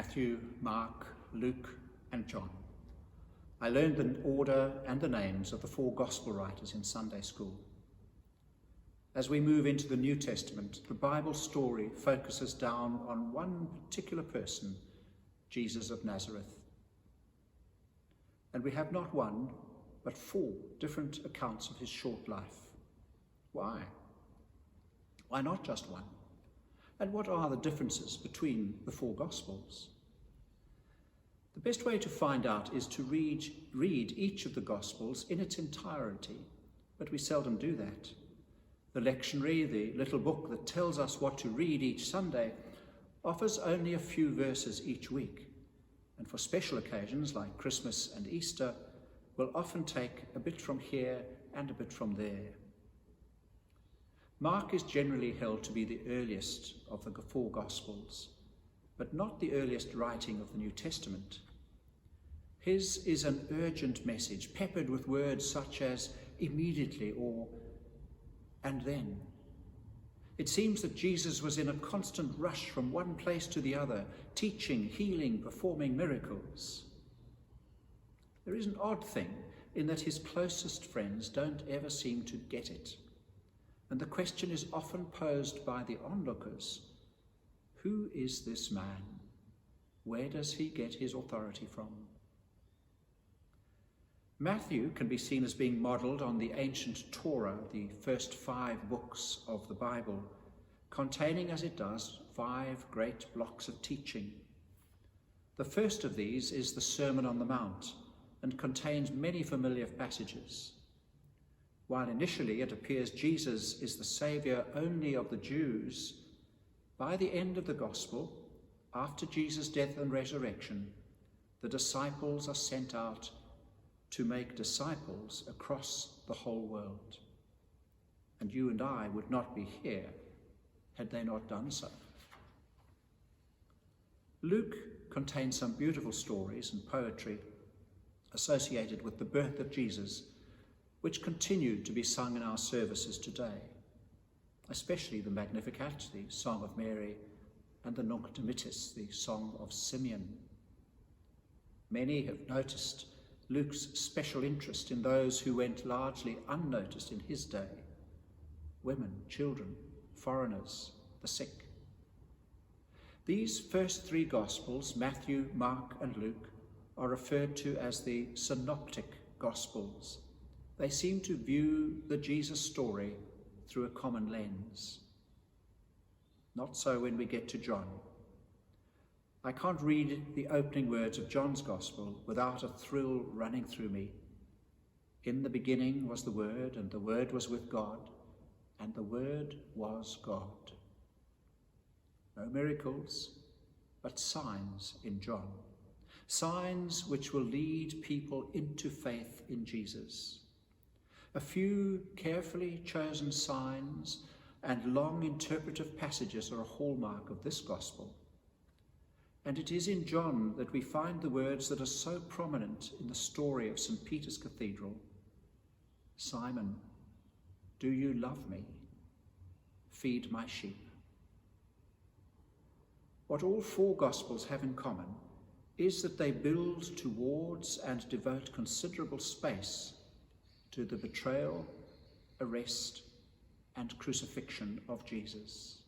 Matthew, Mark, Luke, and John. I learned the order and the names of the 4 gospel writers in Sunday school. As we move into the New Testament, the Bible story focuses down on one particular person, Jesus of Nazareth. And we have not one, but 4 different accounts of his short life. Why? Why not just one? And what are the differences between the 4 Gospels? The best way to find out is to read each of the Gospels in its entirety, but we seldom do that. The lectionary, the little book that tells us what to read each Sunday, offers only a few verses each week, and for special occasions like Christmas and Easter, will often take a bit from here and a bit from there. Mark is generally held to be the earliest of the 4 Gospels, but not the earliest writing of the New Testament. His is an urgent message, peppered with words such as immediately or and then. It seems that Jesus was in a constant rush from one place to the other, teaching, healing, performing miracles. There is an odd thing in that his closest friends don't ever seem to get it. And the question is often posed by the onlookers: who is this man? Where does he get his authority from? Matthew can be seen as being modelled on the ancient Torah, the first 5 books of the Bible, containing as it does 5 great blocks of teaching. The first of these is the Sermon on the Mount and contains many familiar passages. While initially it appears Jesus is the Saviour only of the Jews, by the end of the Gospel, after Jesus' death and resurrection, the disciples are sent out to make disciples across the whole world. And you and I would not be here had they not done so. Luke contains some beautiful stories and poetry associated with the birth of Jesus, which continue to be sung in our services today, especially the Magnificat, the Song of Mary, and the Nunc Dimittis, the Song of Simeon. Many have noticed Luke's special interest in those who went largely unnoticed in his day: women, children, foreigners, the sick. These first 3 Gospels, Matthew, Mark, and Luke, are referred to as the Synoptic Gospels. They seem to view the Jesus story through a common lens. Not so when we get to John. I can't read the opening words of John's Gospel without a thrill running through me. In the beginning was the Word, and the Word was with God, and the Word was God. No miracles, but signs in John. Signs which will lead people into faith in Jesus. A few carefully chosen signs and long interpretive passages are a hallmark of this Gospel. And it is in John that we find the words that are so prominent in the story of St. Peter's Cathedral. Simon, do you love me? Feed my sheep. What all 4 Gospels have in common is that they build towards and devote considerable space to the betrayal, arrest, and crucifixion of Jesus.